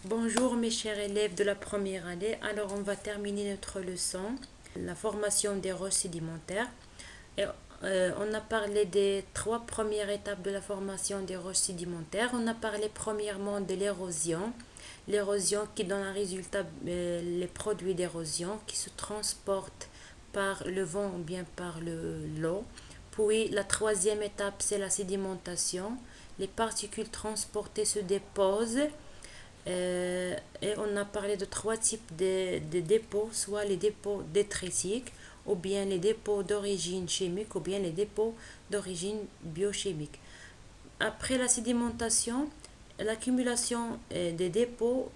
Bonjour mes chers élèves de la première année. Alors on va terminer notre leçon, la formation des roches sédimentaires. Et, on a parlé des trois premières étapes de la formation des roches sédimentaires. On a parlé premièrement de l'érosion. L'érosion qui donne un résultat, les produits d'érosion qui se transportent par le vent ou bien par l'eau. Puis la troisième étape, c'est la sédimentation. Les particules transportées se déposent et on a parlé de trois types de dépôts, soit les dépôts détritiques, ou bien les dépôts d'origine chimique, ou bien les dépôts d'origine biochimique. Après la sédimentation, l'accumulation des dépôts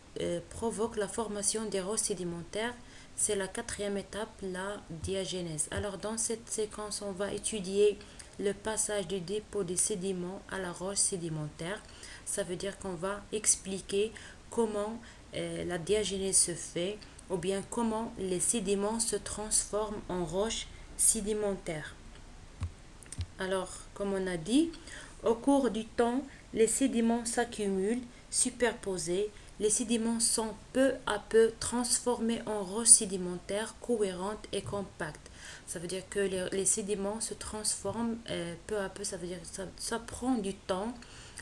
provoque la formation des roches sédimentaires. C'est la quatrième étape, la diagénèse. Alors dans cette séquence, on va étudier le passage du dépôt des sédiments à la roche sédimentaire. Ça veut dire qu'on va expliquer comment la diagénèse se fait ou bien comment les sédiments se transforment en roches sédimentaires. Alors, comme on a dit, au cours du temps, les sédiments s'accumulent, superposés. Les sédiments sont peu à peu transformés en roches sédimentaires cohérentes et compactes. Ça veut dire que les sédiments se transforment peu à peu, ça veut dire que ça prend du temps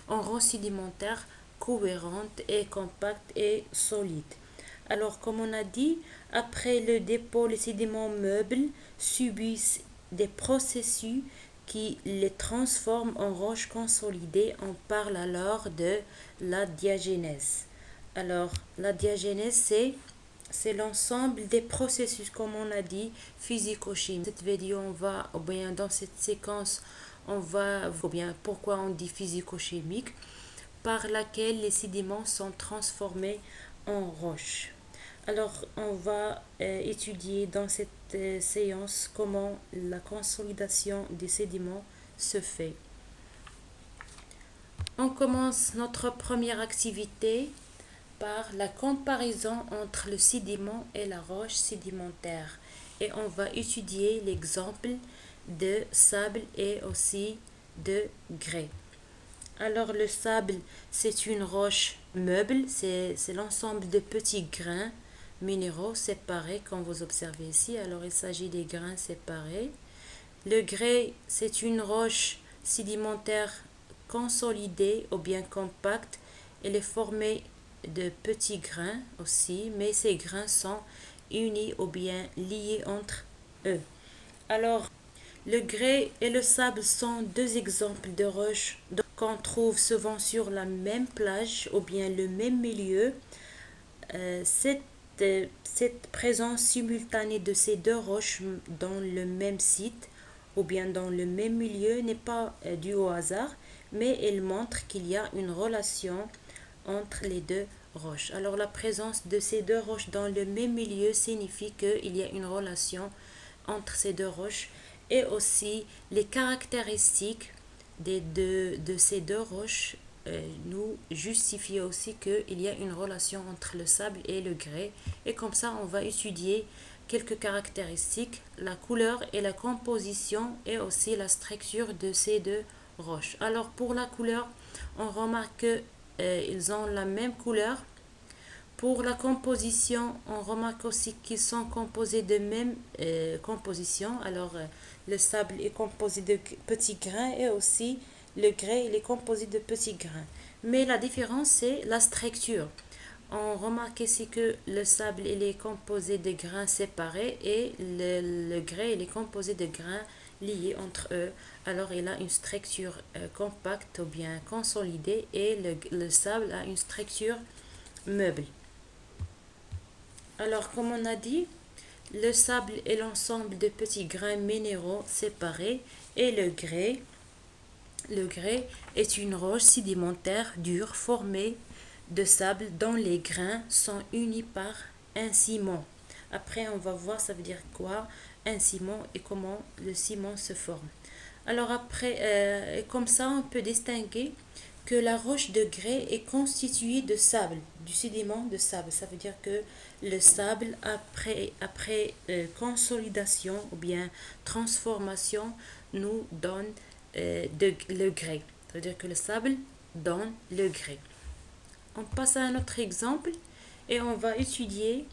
en roches sédimentaires cohérentes et compactes et solides. Alors, comme on a dit, après le dépôt, les sédiments meubles subissent des processus qui les transforment en roches consolidées. On parle alors de la diagénèse. Alors, la diagénèse, c'est l'ensemble des processus, comme on a dit, physico-chimiques. Cette vidéo, on va, ou bien dans cette séquence, on va, ou bien pourquoi on dit physico-chimique, par laquelle les sédiments sont transformés en roches. Alors, on va étudier dans cette séance comment la consolidation des sédiments se fait. On commence notre première activité par la comparaison entre le sédiment et la roche sédimentaire. Et on va étudier l'exemple de sable et aussi de grès. Alors le sable, c'est une roche meuble, c'est l'ensemble de petits grains minéraux séparés comme vous observez ici. Alors il s'agit des grains séparés. Le grès, c'est une roche sédimentaire consolidée ou bien compacte. Elle est formée de petits grains aussi, mais ces grains sont unis ou bien liés entre eux. Alors, le grès et le sable sont deux exemples de roches qu'on trouve souvent sur la même plage ou bien le même milieu. Cette présence simultanée de ces deux roches dans le même site ou bien dans le même milieu n'est pas due au hasard, mais elle montre qu'il y a une relation entre les deux roches. Alors la présence de ces deux roches dans le même milieu signifie qu'il y a une relation entre ces deux roches et aussi les caractéristiques de ces deux roches nous justifient aussi qu'il y a une relation entre le sable et le grès. Et comme ça, on va étudier quelques caractéristiques, la couleur et la composition et aussi la structure de ces deux roches. Alors pour la couleur, on remarque qu'ils ont la même couleur. Pour la composition, on remarque aussi qu'ils sont composés de même composition. Alors, le sable est composé de petits grains et aussi le grès il est composé de petits grains. Mais la différence, c'est la structure. On remarque ici que le sable il est composé de grains séparés et le grès il est composé de grains liés entre eux. Alors, il a une structure compacte ou bien consolidée et le sable a une structure meuble. Alors, comme on a dit, le sable est l'ensemble de petits grains minéraux séparés et le grès est une roche sédimentaire dure formée de sable dont les grains sont unis par un ciment. Après, on va voir ça veut dire quoi un ciment et comment le ciment se forme. Alors après, comme ça, on peut distinguer que la roche de grès est constituée de sable, du sédiment de sable. Ça veut dire que le sable, après consolidation ou bien transformation, nous donne le grès. Ça veut dire que le sable donne le grès. on passe à un autre exemple et on va étudier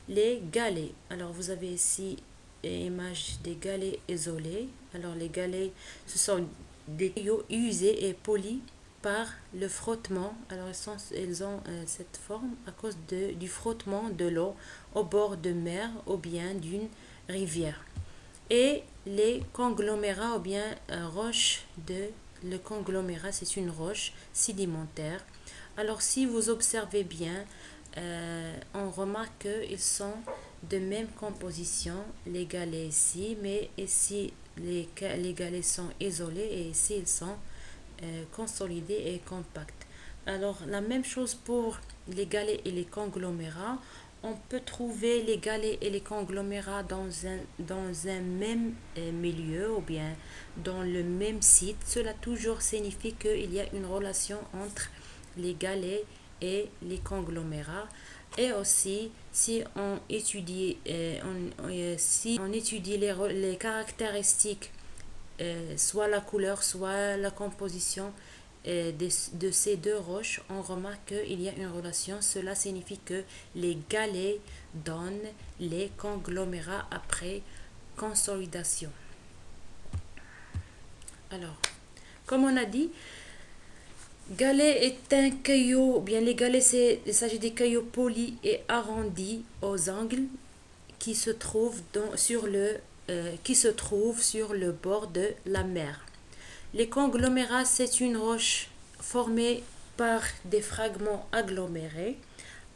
les galets. Alors vous avez ici l'image des galets isolés. Alors les galets, ce sont des cailloux usés et polis par le frottement. Alors ils ont cette forme à cause du frottement de l'eau au bord de mer ou bien d'une rivière. Et les conglomérats ou bien roches de le conglomérat, c'est une roche sédimentaire. Alors si vous observez bien, on remarque qu'ils sont de même composition, les galets ici, mais ici les galets sont isolés et ici ils sont consolidés et compacts. Alors la même chose pour les galets et les conglomérats. On peut trouver les galets et les conglomérats dans un même milieu ou bien dans le même site. Cela toujours signifie qu'il y a une relation entre les galets et les conglomérats. Et aussi, si on étudie, si on étudie les caractéristiques, soit la couleur, soit la composition de ces deux roches, on remarque qu'il y a une relation. Cela signifie que les galets donnent les conglomérats après consolidation. Alors, comme on a dit, galet est un caillou, bien les galets, il s'agit des cailloux polis et arrondis aux angles qui se trouvent sur le bord de la mer. Les conglomérats, c'est une roche formée par des fragments agglomérés.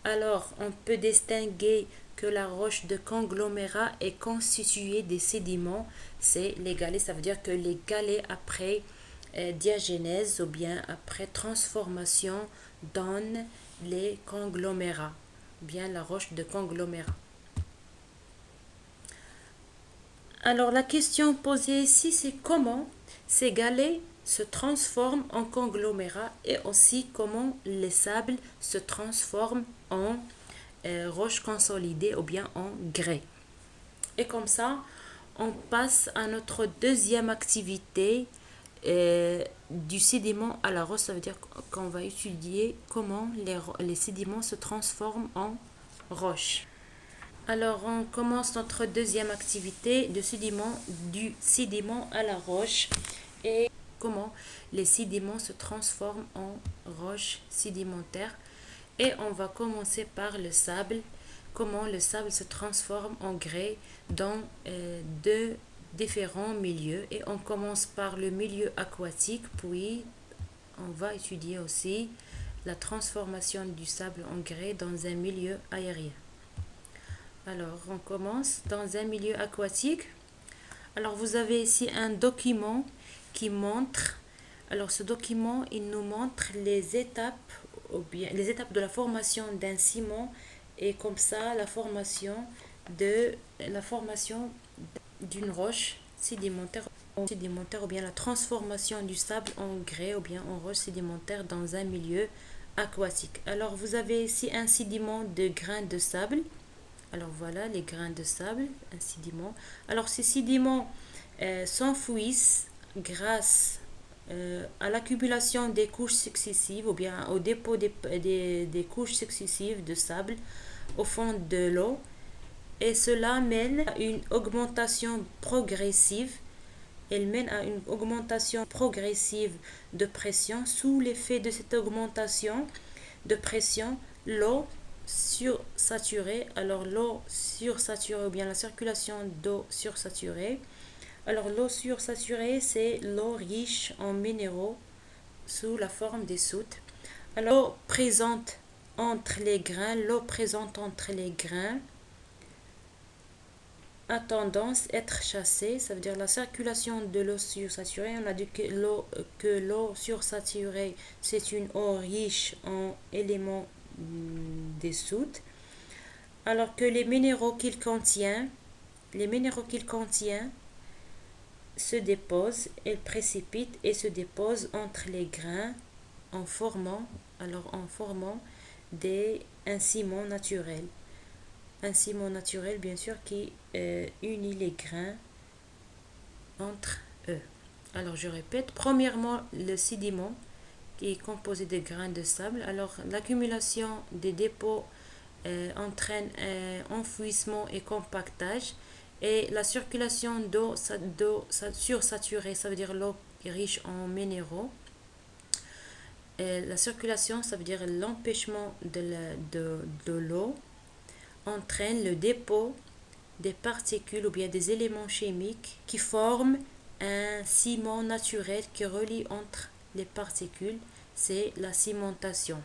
Alors, on peut distinguer que la roche de conglomérat est constituée des sédiments. C'est les galets, ça veut dire que les galets après diagénèse ou bien après transformation donnent les conglomérats, bien la roche de conglomérat. Alors la question posée ici, c'est comment ces galets se transforment en conglomérats et aussi comment les sables se transforment en roches consolidées ou bien en grès. Et comme ça, on passe à notre deuxième activité du sédiment à la roche. Ça veut dire qu'on va étudier comment les sédiments se transforment en roches. Alors, on commence notre deuxième activité du sédiment à la roche et comment les sédiments se transforment en roches sédimentaires. Et on va commencer par le sable, comment le sable se transforme en grès dans deux différents milieux. Et on commence par le milieu aquatique, puis on va étudier aussi la transformation du sable en grès dans un milieu aérien. Alors, on commence dans un milieu aquatique. Alors, vous avez ici un document qui montre. Alors, ce document, il nous montre les étapes de la formation d'un ciment et comme ça, la formation d'une roche sédimentaire ou bien la transformation du sable en grès ou bien en roche sédimentaire dans un milieu aquatique. Alors, vous avez ici un sédiment de grains de sable. Alors voilà les grains de sable, un sédiment. Alors ces sédiments s'enfouissent grâce à l'accumulation des couches successives ou bien au dépôt des couches successives de sable au fond de l'eau. Et cela mène à une augmentation progressive. Elle mène à une augmentation progressive de pression. Sous l'effet de cette augmentation de pression, l'eau sursaturée, alors l'eau sursaturée ou bien la circulation d'eau sursaturée. Alors l'eau sursaturée, c'est l'eau riche en minéraux sous la forme des soutes. Alors l'eau présente entre les grains a tendance à être chassée, ça veut dire la circulation de l'eau sursaturée. On a dit que l'eau sursaturée, c'est une eau riche en éléments des soutes, alors que les minéraux qu'il contient se déposent, elles précipitent et se déposent entre les grains en formant un ciment naturel. Un ciment naturel, bien sûr, qui unit les grains entre eux. Alors, je répète, premièrement, le sédiment qui est composé de grains de sable. Alors, l'accumulation des dépôts entraîne enfouissement et compactage. Et la circulation d'eau sursaturée, ça veut dire l'eau riche en minéraux. Et la circulation, ça veut dire l'empêchement de l'eau, entraîne le dépôt des particules ou bien des éléments chimiques qui forment un ciment naturel qui relie entre les particules. C'est la cimentation.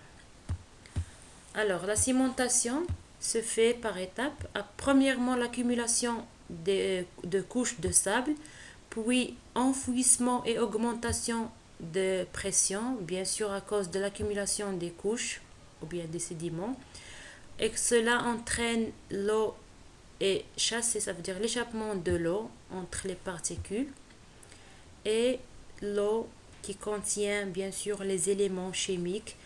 Alors, la cimentation se fait par étapes. Premièrement, l'accumulation de couches de sable, puis enfouissement et augmentation de pression, bien sûr à cause de l'accumulation des couches ou bien des sédiments. Et cela entraîne l'eau et chasser, ça veut dire l'échappement de l'eau entre les particules et l'eau qui contient bien sûr les éléments chimiques.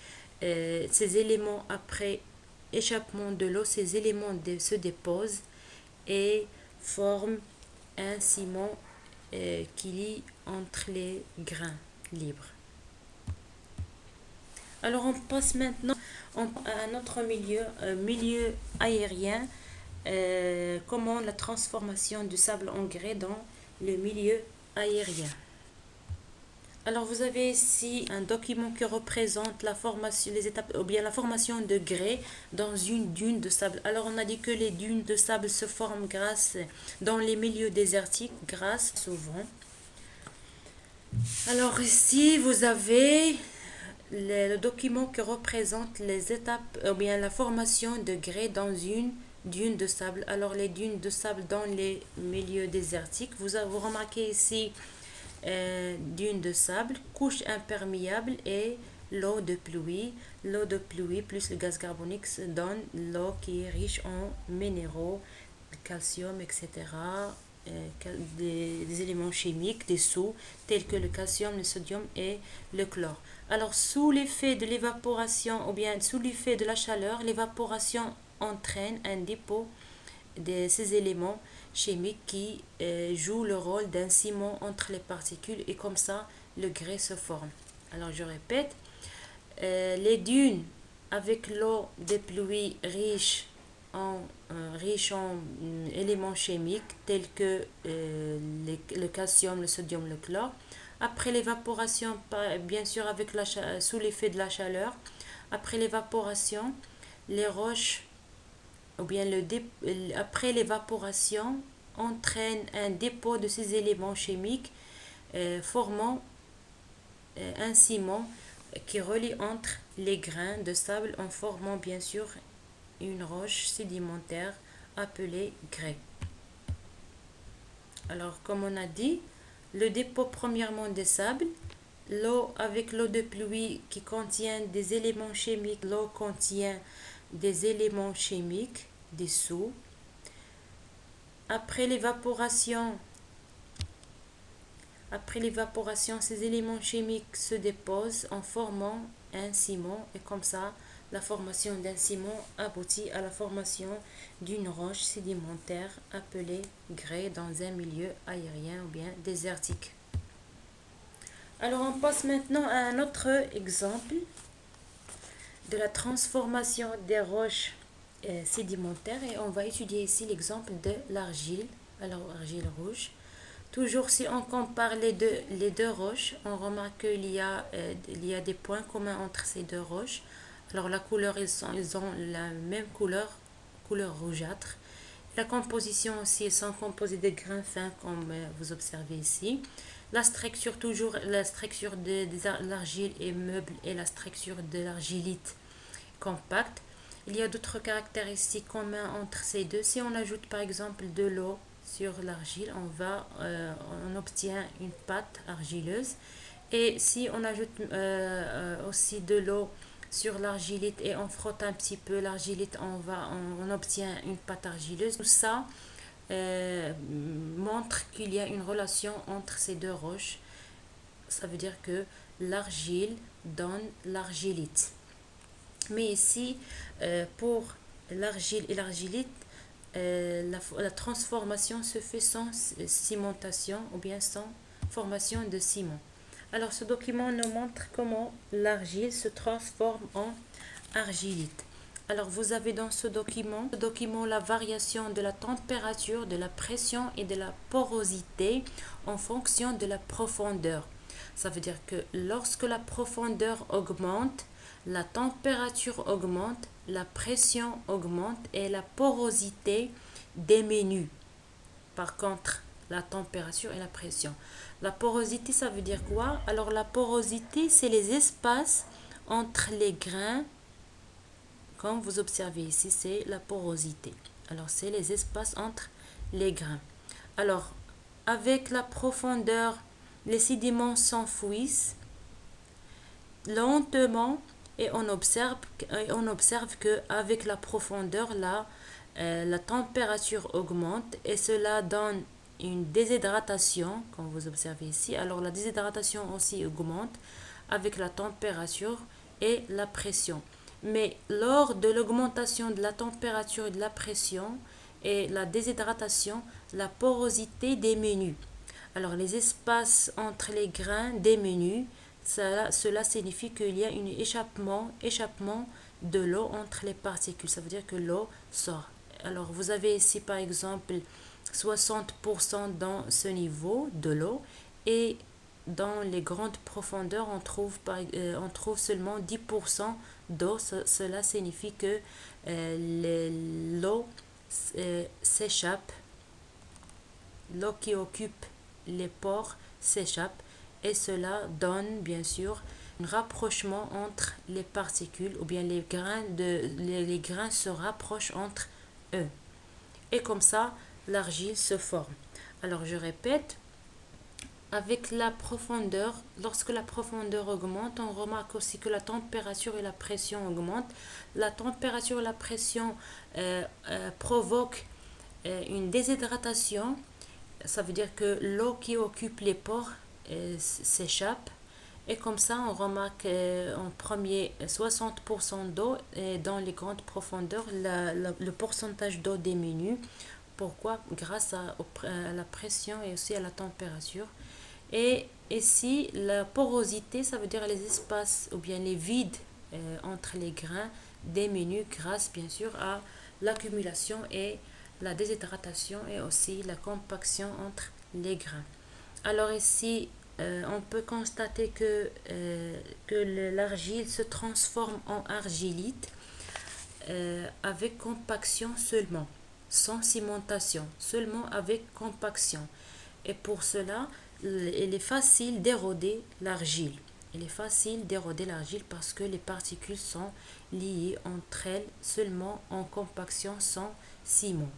Ces éléments, après échappement de l'eau, ces éléments se déposent et forment un ciment qui lie entre les grains libres. Alors on passe maintenant à un autre milieu aérien. Comment la transformation du sable en grès dans le milieu aérien. Alors vous avez ici un document qui représente la formation, les étapes, ou bien la formation de grès dans une dune de sable. Alors on a dit que les dunes de sable se forment dans les milieux désertiques grâce au vent. Alors ici vous avez le document qui représente les étapes, ou bien la formation de grès dans une dune de sable. Alors les dunes de sable dans les milieux désertiques, vous remarquez ici dune de sable, couche imperméable et l'eau de pluie. L'eau de pluie plus le gaz carbonique donne l'eau qui est riche en minéraux, calcium, etc. Des éléments chimiques, des sous, tels que le calcium, le sodium et le chlore. Alors, sous l'effet de l'évaporation, ou bien sous l'effet de la chaleur, l'évaporation entraîne un dépôt de ces éléments chimiques qui jouent le rôle d'un ciment entre les particules et comme ça, le grès se forme. Alors, je répète, les dunes avec l'eau des pluies riche en éléments chimiques tels que le calcium, le sodium, le chlore. Après l'évaporation, bien sûr sous l'effet de la chaleur, après l'évaporation, les roches, ou bien après l'évaporation, entraîne un dépôt de ces éléments chimiques formant un ciment qui relie entre les grains de sable en formant bien sûr une roche sédimentaire appelée grès. Alors, comme on a dit, le dépôt premièrement des sables, l'eau avec l'eau de pluie qui contient des éléments chimiques, l'eau contient des éléments chimiques dissous. Après l'évaporation, ces éléments chimiques se déposent en formant un ciment et comme ça, la formation d'un ciment aboutit à la formation d'une roche sédimentaire appelée grès dans un milieu aérien ou bien désertique. Alors on passe maintenant à un autre exemple de la transformation des roches sédimentaires et on va étudier ici l'exemple de l'argile, alors argile rouge. Toujours si on compare les deux roches, on remarque qu'il y a des points communs entre ces deux roches. Alors la couleur, ils ont la même couleur rougeâtre. La composition aussi, ils sont composés de grains fins comme vous observez ici. La structure de l'argile est meuble et la structure de l'argilite compacte. Il y a d'autres caractéristiques communes entre ces deux. Si on ajoute par exemple de l'eau sur l'argile, on obtient une pâte argileuse. Et si on ajoute aussi de l'eau sur l'argilite et on frotte un petit peu l'argilite, on obtient une pâte argileuse. Tout ça montre qu'il y a une relation entre ces deux roches. Ça veut dire que l'argile donne l'argilite. Mais ici, pour l'argile et l'argilite, la transformation se fait sans cimentation ou bien sans formation de ciment. Alors, ce document nous montre comment l'argile se transforme en argilite. Alors, vous avez dans ce document la variation de la température, de la pression et de la porosité en fonction de la profondeur. Ça veut dire que lorsque la profondeur augmente, la température augmente, la pression augmente et la porosité diminue. Par contre, la température et la pression. La porosité, ça veut dire quoi? Alors, la porosité, c'est les espaces entre les grains. Comme vous observez ici, c'est la porosité. Alors, c'est les espaces entre les grains. Alors, avec la profondeur, les sédiments s'enfouissent lentement et on observe qu'avec la profondeur, la température augmente et cela donne une déshydratation, comme vous observez ici. Alors, la déshydratation aussi augmente avec la température et la pression. Mais lors de l'augmentation de la température et de la pression et la déshydratation, la porosité diminue. Alors, les espaces entre les grains diminuent. Cela signifie qu'il y a un échappement de l'eau entre les particules. Ça veut dire que l'eau sort. Alors, vous avez ici, par exemple, 60% dans ce niveau de l'eau et dans les grandes profondeurs, on trouve seulement 10% d'eau. Cela signifie que l'eau s'échappe. L'eau qui occupe les pores s'échappe et cela donne bien sûr un rapprochement entre les particules ou bien les grains se rapprochent entre eux. Et comme ça, l'argile se forme. Alors je répète, avec la profondeur, lorsque la profondeur augmente, on remarque aussi que la température et la pression augmentent. La température et la pression provoquent une déshydratation. Ça veut dire que l'eau qui occupe les pores s'échappe. Et comme ça, on remarque en premier 60% d'eau et dans les grandes profondeurs, le pourcentage d'eau diminue. Pourquoi? Grâce à la pression et aussi à la température. Et ici, la porosité, ça veut dire les espaces ou bien les vides entre les grains diminuent grâce bien sûr à l'accumulation et la déshydratation et aussi la compaction entre les grains. Alors ici, on peut constater que l'argile se transforme en argilite avec compaction seulement, sans cimentation, seulement avec compaction. Et pour cela, il est facile d'éroder l'argile. Il est facile d'éroder l'argile parce que les particules sont liées entre elles seulement en compaction sans ciment.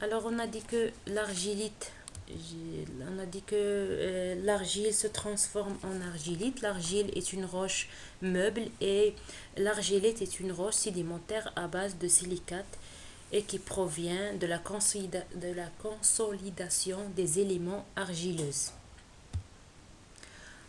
Alors on a dit que l'argile se transforme en argilite. L'argile est une roche meuble et l'argilite est une roche sédimentaire à base de silicate et qui provient de la consolidation des éléments argileux.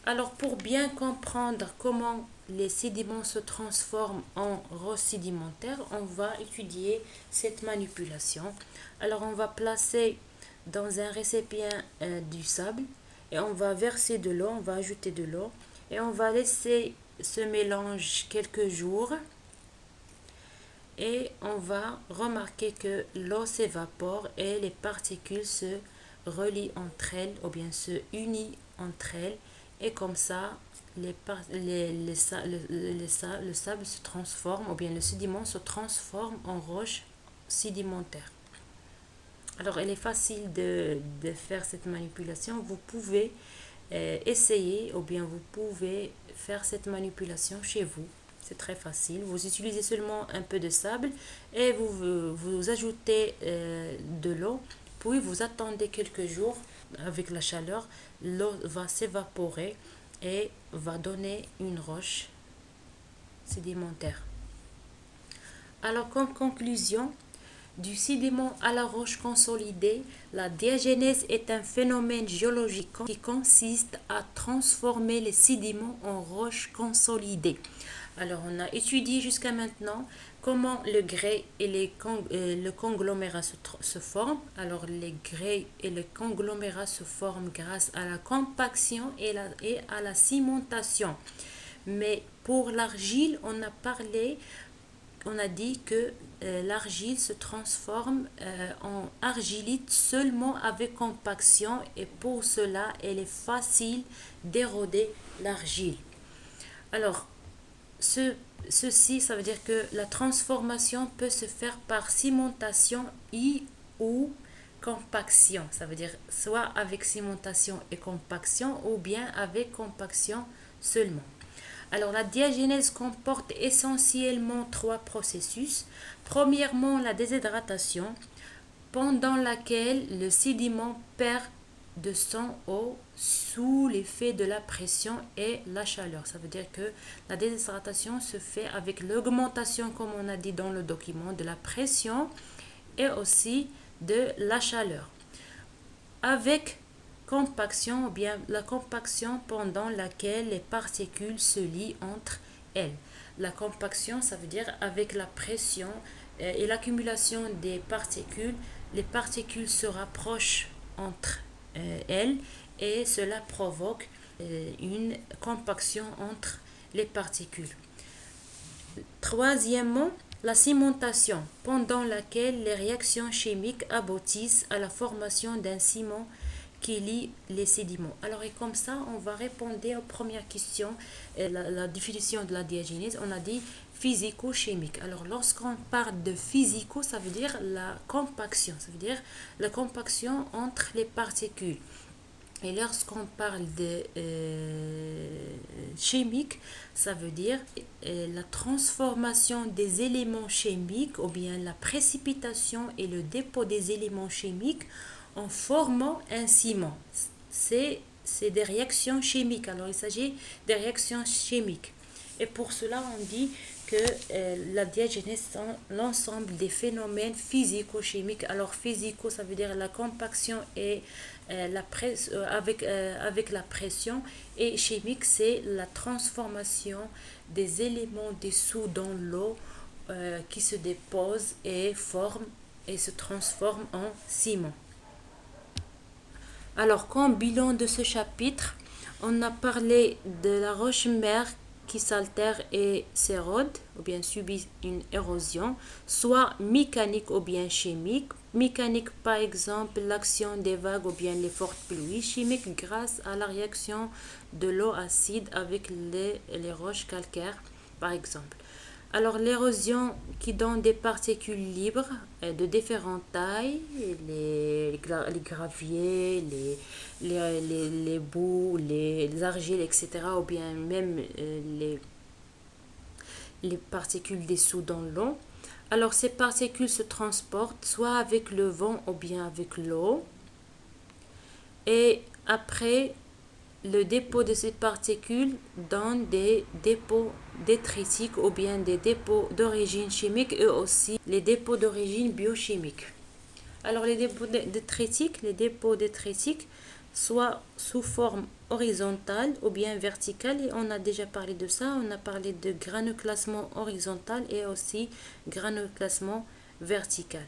Alors pour bien comprendre comment les sédiments se transforment en roche sédimentaire, on va étudier cette manipulation. Alors on va placer dans un récipient du sable et on va verser de l'eau, on va ajouter de l'eau et on va laisser ce mélange quelques jours et on va remarquer que l'eau s'évapore et les particules se relient entre elles ou bien se unissent entre elles et comme ça le sable se transforme ou bien le sédiment se transforme en roche sédimentaire. Alors il est facile de faire cette manipulation. Vous pouvez essayer ou bien vous pouvez faire cette manipulation chez vous. C'est très facile. Vous utilisez seulement un peu de sable et vous ajoutez de l'eau. Puis vous attendez quelques jours avec la chaleur. L'eau va s'évaporer et va donner une roche sédimentaire. Alors comme conclusion, du sédiment à la roche consolidée, la diagénèse est un phénomène géologique qui consiste à transformer les sédiments en roches consolidées. Alors, on a étudié jusqu'à maintenant Comment le grès et le conglomérat se forment? Alors, les grès et le conglomérat se forment grâce à la compaction et à la cimentation. Mais pour l'argile, on a dit que l'argile se transforme en argilite seulement avec compaction et pour cela, elle est facile d'éroder l'argile. Alors, ceci, ça veut dire que la transformation peut se faire par cimentation ou compaction. Ça veut dire soit avec cimentation et compaction ou bien avec compaction seulement. Alors, la diagénèse comporte essentiellement trois processus. Premièrement, la déshydratation, pendant laquelle le sédiment perd de son eau sous l'effet de la pression et la chaleur. Ça veut dire que la déshydratation se fait avec l'augmentation, comme on a dit dans le document, de la pression et aussi de la chaleur. Avec compaction, ou bien la compaction pendant laquelle les particules se lient entre elles. La compaction, ça veut dire avec la pression et l'accumulation des particules, les particules se rapprochent entre elles et cela provoque une compaction entre les particules. Troisièmement, la cimentation, pendant laquelle les réactions chimiques aboutissent à la formation d'un ciment qui lie les sédiments. Alors, et comme ça, on va répondre aux premières questions. La définition de la diagénèse, on a dit physico-chimique. Alors, lorsqu'on parle de physico, ça veut dire la compaction. Ça veut dire la compaction entre les particules. Et lorsqu'on parle de chimique, ça veut dire la transformation des éléments chimiques ou bien la précipitation et le dépôt des éléments chimiques en formant un ciment. C'est des réactions chimiques. Alors, il s'agit des réactions chimiques. Et pour cela, on dit que la diagénèse sont l'ensemble des phénomènes physico-chimiques. Alors, physico, ça veut dire la compaction et avec la pression. Et chimique, c'est la transformation des éléments dissous dans l'eau qui se déposent et se transforment en ciment. Alors, comme bilan de ce chapitre, on a parlé de la roche-mère qui s'altère et s'érode, ou bien subit une érosion, soit mécanique ou bien chimique. Mécanique, par exemple, l'action des vagues ou bien les fortes pluies. Chimique, grâce à la réaction de l'eau acide avec les roches calcaires, par exemple. Alors, l'érosion qui donne des particules libres de différentes tailles, les graviers, les boues, les argiles, etc., ou bien même les particules dissous dans l'eau. Alors, ces particules se transportent soit avec le vent ou bien avec l'eau. Et après, le dépôt de ces particules donne des dépôts détritiques ou bien des dépôts d'origine chimique et aussi les dépôts d'origine biochimique. Alors, les dépôts détritiques, soit sous forme horizontale ou bien verticale, et on a déjà parlé de ça, on a parlé de granuloclassement horizontal et aussi granuloclassement vertical.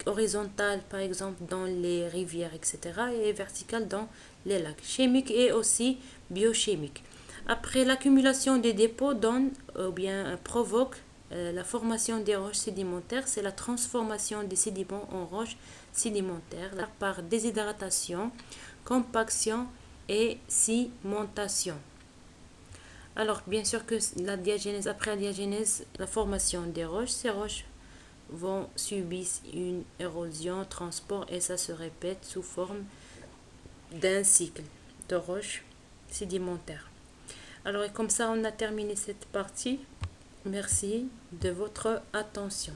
Horizontal par exemple dans les rivières, etc., et vertical dans les lacs. Chimique et aussi biochimique. Après, l'accumulation des dépôts donne ou bien provoque la formation des roches sédimentaires. C'est la transformation des sédiments en roches sédimentaires par déshydratation, compaction et cimentation. Alors, bien sûr que après la diagénèse, la formation des roches, ces roches vont subir une érosion, transport, et ça se répète sous forme d'un cycle de roches sédimentaires. Alors, et comme ça, on a terminé cette partie. Merci de votre attention.